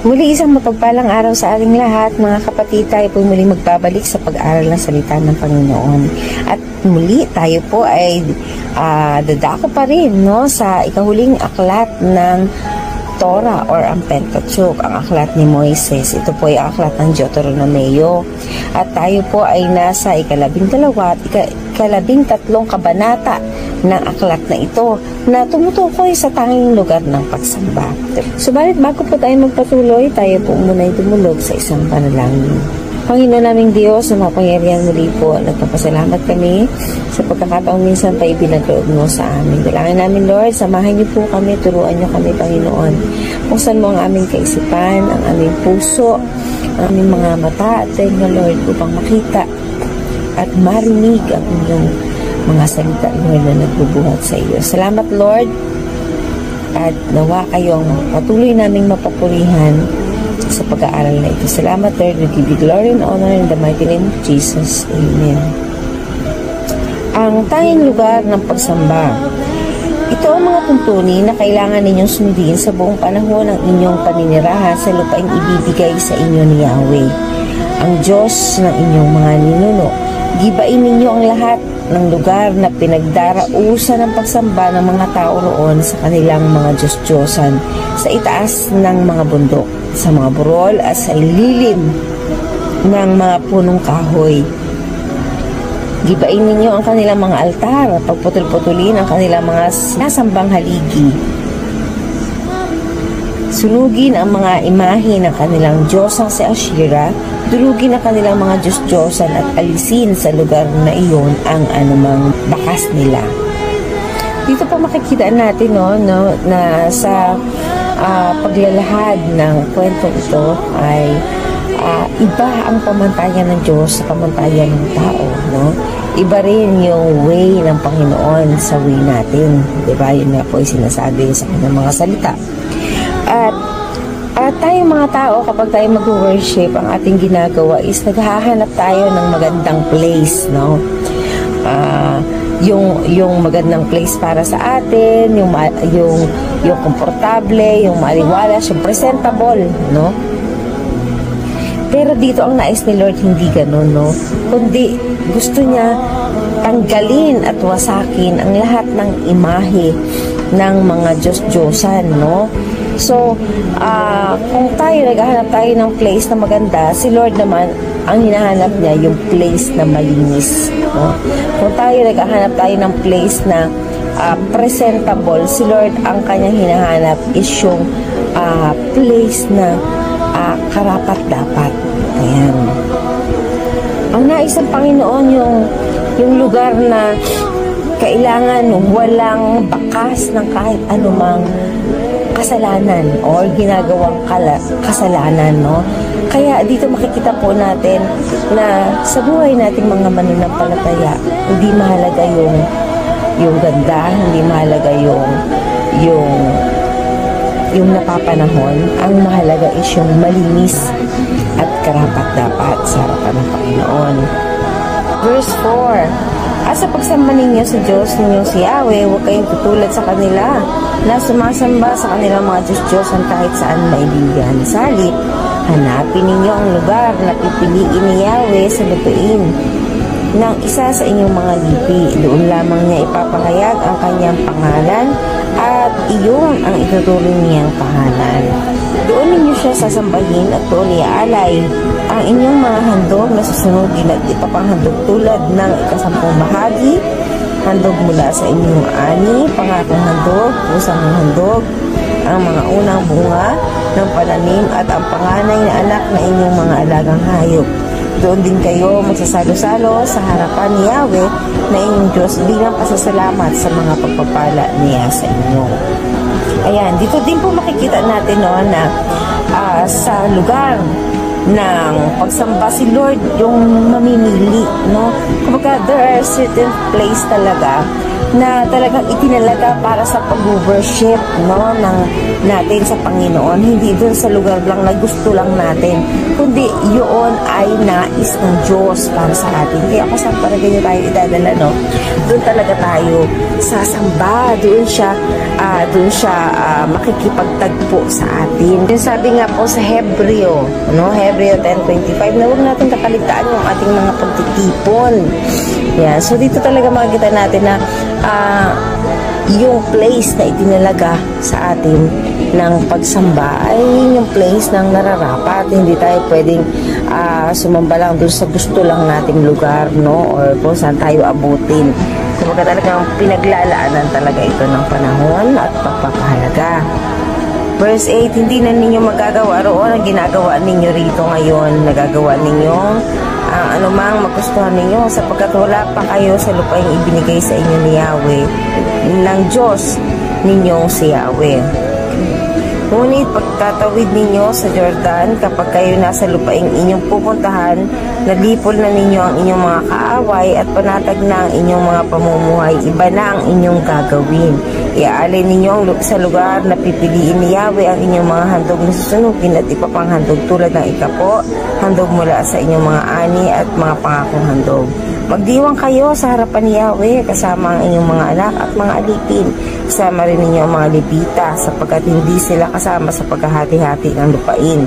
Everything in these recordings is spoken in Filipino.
Muli isang mapagpalang araw sa ating lahat, mga kapatid. Tayo po muli magbabalik sa pag-aaral ng salita ng Panginoon. At muli tayo po ay dadako pa rin sa ikahuling aklat ng Torah or ang Pentateuch, ang aklat ni Moises. Ito po ay ang aklat ng Deuteronomio. At tayo po ay nasa ikalabing-dalawa at ikalabing-tatlong kabanata ng aklat na ito na tumutukoy sa tanging lugar ng pagsamba. Subalit bago po tayo magpatuloy, tayo po muna ay dumulog sa isang panalangin. Panginoon naming Diyos, na mapangyarihan muli po, nagpapasalamat kami sa pagkakataong minsan pa ibinagkaloob mo sa amin. Dalangin namin, Lord, samahan niyo po kami, turuan niyo kami, Panginoon. Buksan mo ang aming kaisipan, ang aming puso, ang aming mga mata, at tayo, Lord, upang makita at marinig ang inyong mga salita, Lord, na nagbubuhat sa iyo. Salamat, Lord, at nawa kayong patuloy naming mapapurihan sa pag-aaral na ito. Salamat, Lord. We give you glory and honor in the mighty name of Jesus. Amen. Ang tanging lugar ng pagsamba. Ito ang mga tuntunin na kailangan ninyong sundin sa buong panahon ng inyong paninirahan sa lupaing ibibigay sa inyo ni Yahweh, ang Diyos ng inyong mga ninuno. Gibain ninyo ang lahat ng lugar na pinagdarausan ng pagsamba ng mga tao roon sa kanilang mga Diyos-Diyosan, sa itaas ng mga bundok, sa mga burol at sa ililim ng mga punong kahoy. Gibain ninyo ang kanilang mga altar at pagputol-putulin ang kanilang mga sinasambang haligi. Sunugin ang mga imahe ng kanilang Diyosang si Asherah, durugin ang kanilang mga Diyos-Diyosan at alisin sa lugar na iyon ang anumang bakas nila. Dito pa makikita natin na sa paglalahad ng kwento ito ay iba ang pamantayan ng Diyos sa pamantayan ng tao. Iba rin yung way ng Panginoon sa way natin. Diba? Yun nga po ay sinasabi sa kanyang mga salita. At tayong mga tao, kapag tayo mag-worship, ang ating ginagawa is naghahanap tayo ng magandang place, yung magandang place para sa atin, yung komportable, yung maliwalas, yung presentable, Pero dito ang nais ni Lord hindi ganun, kundi gusto niya tanggalin at wasakin ang lahat ng imahe ng mga Diyos-Diyosan, So, kung tayo naghahanap tayo ng place na maganda, si Lord naman, ang hinahanap niya yung place na malinis. Kung tayo naghahanap tayo ng place na presentable, si Lord, ang kanyang hinahanap is yung place na karapat-dapat. Ayan. Ang nais ng Panginoon yung lugar na kailangan walang bakas ng kahit anumang kasalanan or ginagawang kasalanan, Kaya dito makikita po natin na sa buhay nating mga mananampalataya, hindi mahalaga yung ganda, hindi mahalaga yung napapanahon. Ang mahalaga is yung malinis at karapat-dapat sa harapan ng Panginoon. Verse 4. Sa pagsamba ninyo sa Diyos ninyong si Yahweh, huwag kayong tutulad sa kanila na sumasamba sa kanilang mga Diyos-Diyosan kahit saan maibigyan. Salit, hanapin ninyo ang lugar na pipiliin ni Yahweh sa lupain ng isa sa inyong mga lipi. Doon lamang niya ipapahayag ang kanyang pangalan at iyon ang ituturing niyang tahanan. Doon ninyo siya sasambahin at doon iaalay ang inyong mga handog na susunugin at ipapanghandog tulad ng ikasampung bahagi, handog mula sa inyong ani, pangakong handog, pusang handog, ang mga unang bunga ng pananim at ang panganay na anak na inyong mga alagang hayop. Doon din kayo magsasalo-salo sa harapan ni Yahweh na inyong Diyos bilang pasasalamat sa mga pagpapala niya sa inyo. Ayan, dito din po makikita natin na sa lugar ng pagsamba, si Lord yung mamimili, no? Kumbaga, there are certain place talaga na talagang itinalaga para sa pag-worship, no, natin sa Panginoon. Hindi doon sa lugar lang na gusto lang natin, kundi yun ay nais ng Diyos para sa atin. Kaya kung saan talaga nyo tayo idadala, no? Doon talaga tayo sasamba. Doon siya makikipagtagpo sa atin. Yung sabi nga po sa Hebreo, no? Hebreo 10:25, na huwag natin kakaligtaan yung ating mga pagtitipon. Yeah. So dito talaga makikita natin na yung place na itinalaga sa atin ng pagsamba ay yung place ng nararapat. Hindi tayo pwedeng sumamba lang doon sa gusto lang nating lugar, no? Or kung saan tayo abutin. Kumbaga talagang pinaglalaanan talaga ito ng panahon at pagpapahalaga. Verse 8, hindi na ninyo magagawa roon ang ginagawa ninyo rito ngayon. Nagagawa ninyo anumang magustuhan ninyo, sapagkat wala pa kayo sa lupaing ibinigay sa inyo ni Yahweh, ng Diyos ninyong si Yahweh. Ngunit pagtatawid ninyo sa Jordan, kapag kayo nasa lupaing inyong pupuntahan, nalipol na ninyo ang inyong mga kaaway at panatag na ang inyong mga pamumuhay, iba na ang inyong gagawin. Iaalay ninyo sa lugar na pipiliin ni Yahweh ang inyong mga handog na susunugin at iba pang handog tulad ng ikapo, handog mula sa inyong mga ani at mga pangakong handog. Magdiwang kayo sa harapan ni Yahweh kasama ang inyong mga anak at mga alipin. Kasama rin ninyo ang mga Levita sapagkat hindi sila kasama sa paghahati-hati ng lupain.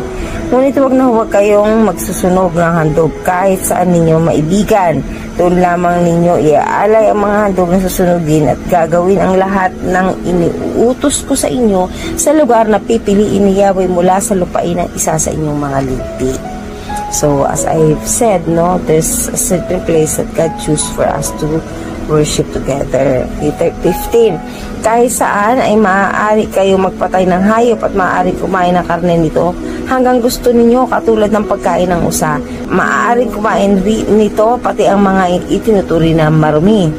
Ngunit huwag kayong magsusunog ng handog kahit saan ninyo maibigan. Doon lamang ninyo iaalay ang mga handog na susunugin at gagawin ang lahat ng iniuutos ko sa inyo sa lugar na pipiliin ni Yahweh mula sa lupain ng isa sa inyong mga lipi. So, as I've said, no, there's a certain place that God choose for us to worship together. Peter 15. Kahit saan ay maaari kayo magpatay ng hayop at maaari kumain ng karne nito hanggang gusto ninyo katulad ng pagkain ng usa. Maaari kumain nito pati ang mga itinuturi na marumi.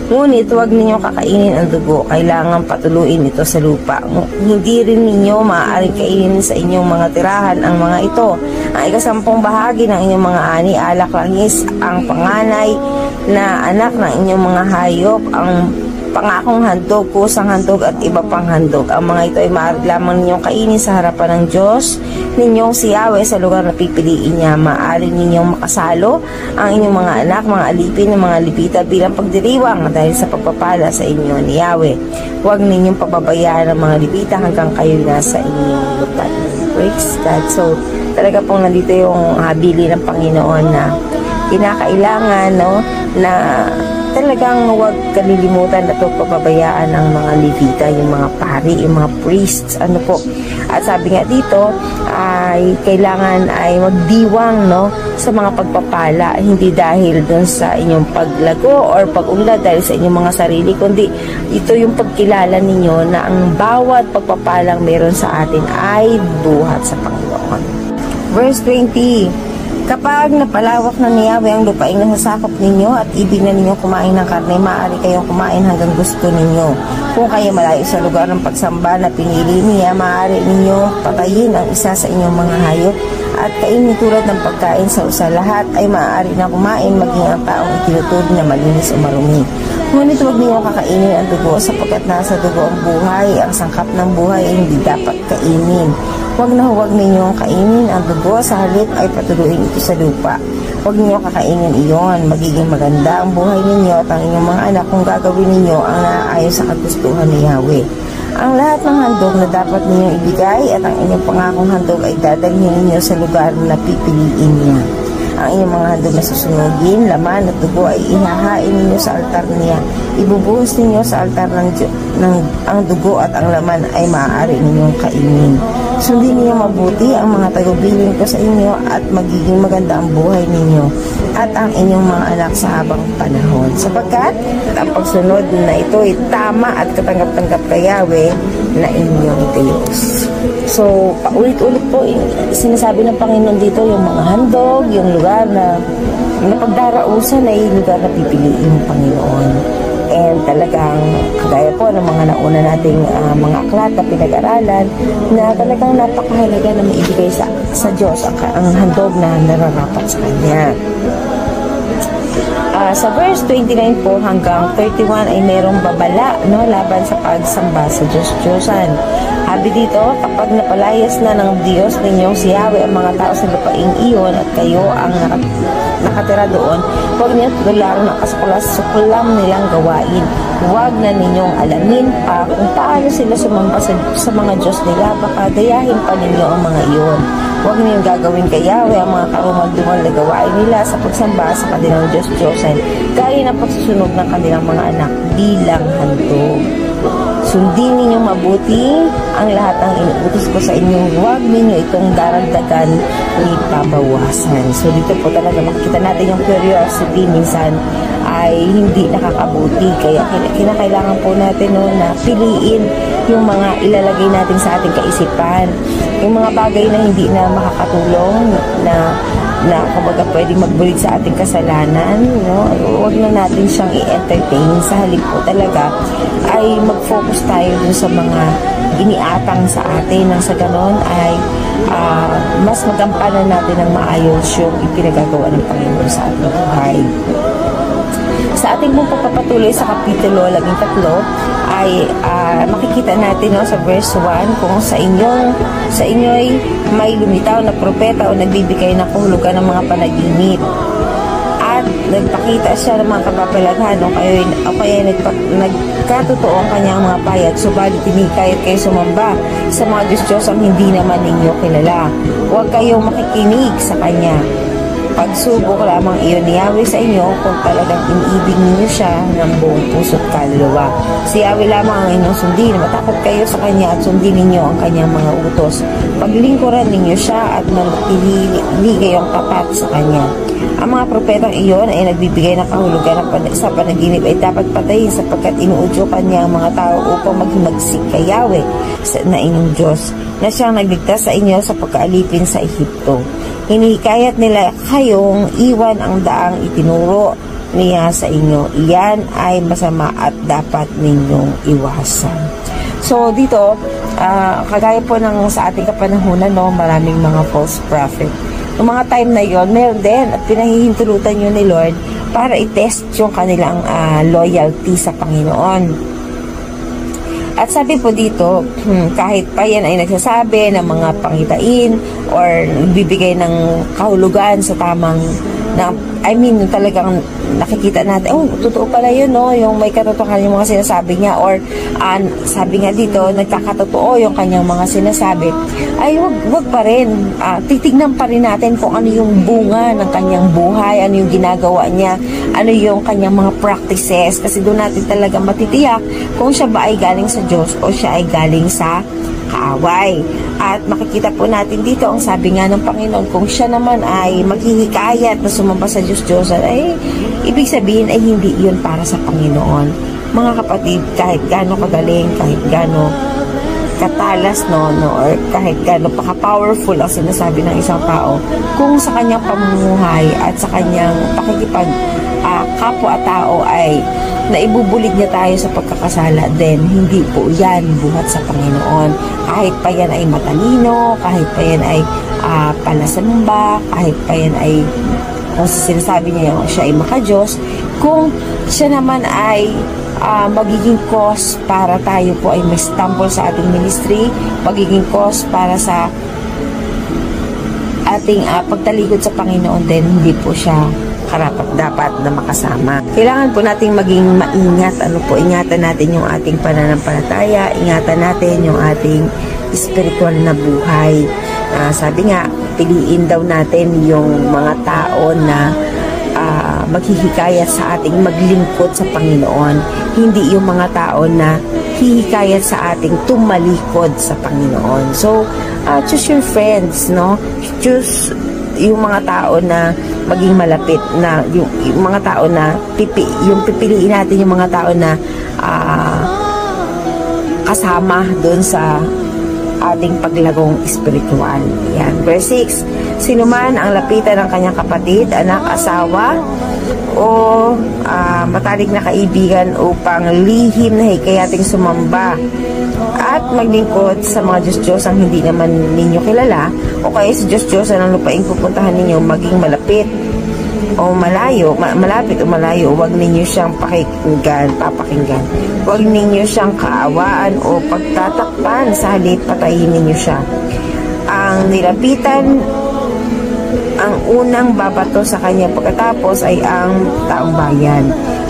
Ngunit huwag ninyo kakainin ang dugo, kailangan patuluin ito sa lupa. Hindi rin ninyo maaaring kainin sa inyong mga tirahan ang mga ito. Ang ikasampung bahagi ng inyong mga ani, alak, langis, ang panganay na anak ng inyong mga hayop, ang pangakong handog, kusang handog at iba pang handog. Ang mga ito ay maaari lamang ninyong kainin sa harapan ng Diyos ninyong si Yahweh sa lugar na pipiliin niya. Maaari ninyong makasalo ang inyong mga anak, mga alipin ng mga Levita bilang pagdiriwang dahil sa pagpapala sa inyo ni Yahweh. Huwag ninyong pababayaan ang mga Levita hanggang kayo nasa inyong lupain. Praise God. So, talaga pong nandito yung habili ng Panginoon na kinakailangan, no, na talagang huwag kalilimutan at huwag papabayaan ang mga Levita, yung mga pari, yung mga priests, ano po. At sabi nga dito, ay kailangan ay magdiwang, no, sa mga pagpapala, hindi dahil dun sa inyong paglago or pag-unlad dahil sa inyong mga sarili, kundi ito yung pagkilala ninyo na ang bawat pagpapalang meron sa atin ay buhat sa Panginoon. Verse 20, kapag napalawak na ni Yahweh ang lupaing nasasakop ninyo at ibig na ninyo kumain ng karne, maaari kayong kumain hanggang gusto ninyo. Kung kayo malayo sa lugar ng pagsamba na pinili niya, maaari ninyo patayin ang isa sa inyong mga hayop at kainin tulad ng pagkain sa usa. Lahat ay maaari na kumain, maging ang taong itinuturi na malinis o marumi. Ngunit huwag niyo kakainin ang dugo sapagkat nasa dugo ang buhay. Ang sangkap ng buhay ay hindi dapat kainin. Huwag ninyong kainin ang dugo, sa halip ay patuluin ito sa lupa. Huwag niyo kakainin iyon. Magiging maganda ang buhay ninyo at ang inyong mga anak kung gagawin ninyo ang naaayon sa kagustuhan ni Yahweh. Ang lahat ng handog na dapat ninyong ibigay at ang inyong pangakong handog ay dadalhin ninyo sa lugar na pipiliin niya. Ang inyong mga handog na susunugin, laman at dugo ay ihahain ninyo sa altar niya. Ibubuhos ninyo sa altar ang dugo at ang laman ay maaari ninyong kainin. Sundin niyo mabuti ang mga tagubilin ko sa inyo at magiging maganda ang buhay ninyo at ang inyong mga anak sa habang panahon. Sapagkat ang pagsunod na ito ay tama at katanggap-tanggap kay Yahweh na inyong Diyos. So, paulit-ulit po, sinasabi ng Panginoon dito yung mga handog, yung lugar na pagdarausan ay lugar na pipiliin ng Panginoon. And talagang kagaya po ng mga nauna nating mga aklat na pinag-aralan na talagang napakahalaga na maibigay sa Diyos ang handog na nararapat sa Kanya. Sa verse 29 po hanggang 31 ay mayroong babala, no, laban sa pagsamba sa Diyos-Diyosan. Habi dito, kapag napalayas na ng Diyos ninyong si Yahweh ang mga tao sa lupaing iyon at kayo ang nakatira doon, huwag niyo tulang na kasuklam nilang gawain. Huwag na ninyong alamin pa kung paano sila sumamba sa mga Diyos nila, baka dayahin pa ninyo ang mga iyon. Huwag ninyong gagawin kay Yahweh ang mga karumal-dumal na gawain nila sa pagsamba sa kanilang Diyos-Diyosan, gaya ng pagsusunog ng kanilang mga anak bilang handog. Sundin ninyo mabuti ang lahat ng inuutos ko sa inyo. Huwag ninyo itong daragdagan ni pabawasan. So dito po talaga makikita natin yung curiosity minsan ay hindi nakakabuti. Kaya kinakailangan po natin na piliin yung mga ilalagay natin sa ating kaisipan. Yung mga bagay na hindi na makakatulong na kumbaga pwedeng magbulig sa ating kasalanan, huwag na natin siyang i-entertain. Sa halip po talaga ay mag-focus tayo dun sa mga iniatang sa atin, nang sa ganon ay mas magampanan natin ng maayos yung ipinagagawa ng Panginoon sa ating buhay. Sa ating pong pagpapatuloy sa Kapitulo 13 ay makikita natin sa verse 1 kung sa inyo'y may lumitaw na propeta o nagbibigay ng kahulugan ng mga panaginip. At nagpakita siya ng mga kababalagan o kaya nagkatotoo ang kanyang mga payag, subalit hinikayat kayo sumamba sa mga Diyos-Diyos ang hindi naman ninyo kilala. Huwag kayong makikinig sa kanya. Pagsubok lamang iyon ni Yahweh sa inyo kung talagang iniibig ninyo siya ng buong puso't kaluluwa. Si Yahweh lamang ang inyong sundin. Matakot kayo sa Kanya at sundin ninyo ang Kanyang mga utos. Paglingkuran ninyo siya at manatili kayong tapat sa Kanya. Ang mga propetang iyon ay nagbibigay ng kahulugan sa panaginip ay dapat patayin sapagkat inuudyokan niya ang mga tao upang maghimagsik kay Yahweh na inyong Diyos na siyang nagligtas sa inyo sa pagkaalipin sa Ehipto. Hinihikayat nila kayong iwan ang daang itinuro niya sa inyo. Iyan ay masama at dapat ninyong iwasan. So dito, kagaya po ng sa ating kapanahunan, maraming mga false prophet. Noong mga time na yon, meron din at pinahihintulutan yun ni Lord para i-test yung kanilang loyalty sa Panginoon. At sabi po dito, kahit pa yan ay nagsasabi ng mga pangitain or bibigay ng kahulugan sa tamang talagang nakikita natin, totoo pala yun, yung may katotohanan yung mga sinasabi niya, or sabi nga dito, nagkakatotoo yung kanyang mga sinasabi, ay wag pa rin, titignan pa rin natin kung ano yung bunga ng kanyang buhay, ano yung ginagawa niya, ano yung kanyang mga practices, kasi doon natin talaga matitiyak kung siya ba ay galing sa Diyos o siya ay galing sa kaaway. At makikita po natin dito ang sabi nga ng Panginoon, kung siya naman ay maghihikayat na sumamba sa Diyos-Diyosan, ay ibig sabihin ay hindi yun para sa Panginoon. Mga kapatid, kahit gaano kagaling, kahit gaano katalas or kahit gaano paka-powerful ang sinasabi ng isang tao, kung sa kanyang pamumuhay at sa kanyang pakikipag kapwa-tao ay naibubulig niya tayo sa pagkakasala, then hindi po yan buhat sa Panginoon. Kahit pa yan ay matalino, kahit pa yan ay palasamba, kahit pa yan ay kung sinasabi niya siya ay makadiyos, kung siya naman ay magiging cause para tayo po ay may stumble sa ating ministry, magiging cause para sa ating pagtalikod sa Panginoon, then hindi po siya karapat-dapat na makasama. Kailangan po nating maging maingat. Ingatan natin yung ating pananampalataya, ingatan natin yung ating spiritual na buhay. Sabi nga, piliin daw natin yung mga tao na maghihikayat sa ating maglingkod sa Panginoon. Hindi yung mga tao na hihikayat sa ating tumalikod sa Panginoon. So, choose your friends, choose yung mga tao na maging malapit, na yung mga tao na pipiliin natin yung mga tao na kasama doon sa ating paglagong espiritual. Yan. Verse 6, Sino man ang lapitan ng kanyang kapatid, anak, asawa, o matalik na kaibigan upang lihim na hikayating sumamba at maglingkod sa mga Diyos-Diyos ang hindi naman ninyo kilala, o kaya sa Diyos-Diyos ang lupaing pupuntahan ninyo, maging malapit o malayo, malapit o malayo, huwag ninyo siyang papakinggan. Huwag ninyo siyang kaawaan o pagtatakpan, sa halip patayin ninyo siya. Ang nilapitan, ang unang babato sa kanya pagkatapos ay ang taong bayan.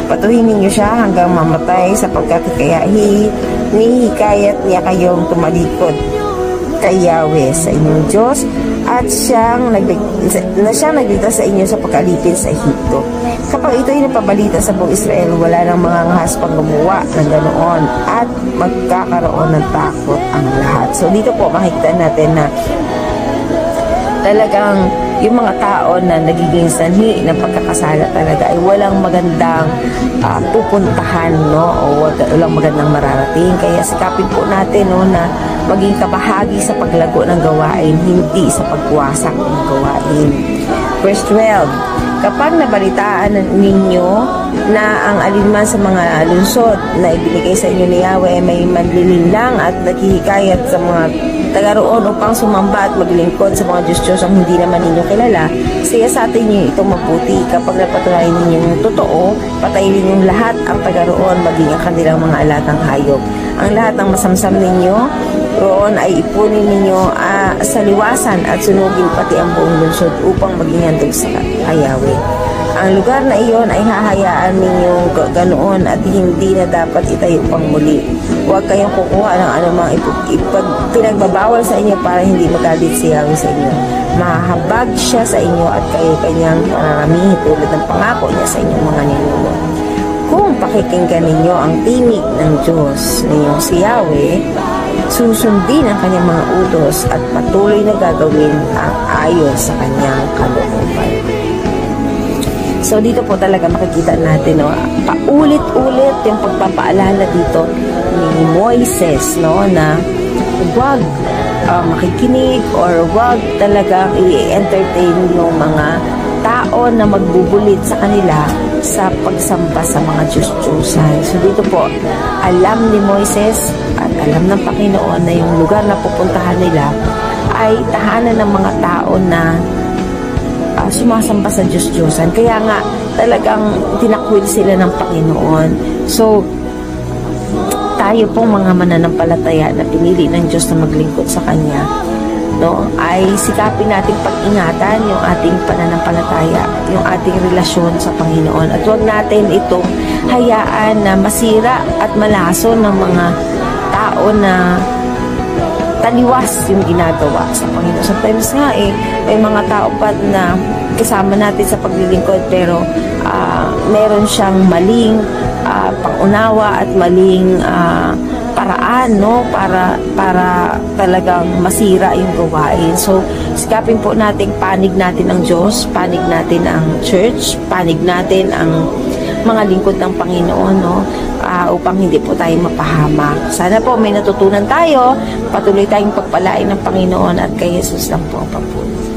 Patuhin ninyo siya hanggang mamatay, sapagkat hinihikayat niya kayong tumalikod kay Yahweh sa inyong Diyos, at siyang nagligtas sa inyo sa pagkalipin sa Ehipto. Kapag ito ay napabalita sa buong Israel, wala nang mga ngahas pang gumawa ng ganoon, at magkakaroon ng takot ang lahat. So dito po makikita natin na talagang yung mga tao na nagiging sanhi ng pagkakasala talaga ay walang magandang pupuntahan, no? O walang magandang mararating. Kaya sikapin po natin, no, na maging kabahagi sa paglago ng gawain, hindi sa pagwasak ng gawain. Verse 12, kapag nabalitaan ninyo na ang alinman sa mga lungsod na ibinigay sa inyo ni Yahweh ay may manlilinlang at naghihikayat sa mga taga-roon upang sumamba at maglingkod sa mga Diyos-Diyos ang hindi naman ninyo kilala, siya sa atin niyo itong mabuti. Kapag napatunayan ninyong totoo, patayin ninyong lahat ang taga-roon, maging ang kanilang mga alatang hayop. Ang lahat ng masamsam ninyo roon ay ipunin ninyo sa liwasan at sunugin pati ang buong lungsod upang maging handog sa Yahweh. Ang lugar na iyon ay hahayaan ninyong ganoon at hindi na dapat itayo pang muli. Huwag kayong kukuha ng anumang pinagbabawal sa inyo para hindi magalit si Yahweh sa inyo. Mahahabag siya sa inyo at kayo kanyang pararamihin tulad ng pangako niya sa inyong mga ninuno. Kung pakikinggan ninyo ang tinig ng Diyos ninyong si Yahweh, susundin ang kanyang mga utos at patuloy na gagawin ang ayon sa kanyang kalooban. So dito po talaga makikita natin, no, paulit-ulit yung pagpapaalala dito ni Moises, no, na huwag makikinig or huwag talagang i-entertain yung mga tao na magbubulit sa kanila sa pagsamba sa mga Diyos-Diyosan. So dito po, alam ni Moises at alam ng Panginoon na yung lugar na pupuntahan nila ay tahanan ng mga tao na sumasamba sa Diyos-Diyosan. Kaya nga, talagang tinakwil sila ng Panginoon. So, tayo pong mga mananampalataya na pinili ng Diyos na maglingkod sa Kanya, no, ay sikapin natin pag-ingatan yung ating pananampalataya, yung ating relasyon sa Panginoon. At huwag natin itong hayaan na masira at malason ng mga tao na taliwas yung ginagawa sa Panginoon. Sometimes nga may mga tao pa na kasama natin sa paglilingkod pero meron siyang maling pangunawa at maling paraan, no, para talagang masira yung gawain. So sikapin po nating panig natin ang Diyos, panig natin ang church, panig natin ang mga lingkod ng Panginoon, no, upang hindi po tayo mapahamak. Sana po may natutunan tayo, patuloy tayong pagpalain ng Panginoon at kay Jesus lang po ang papuri.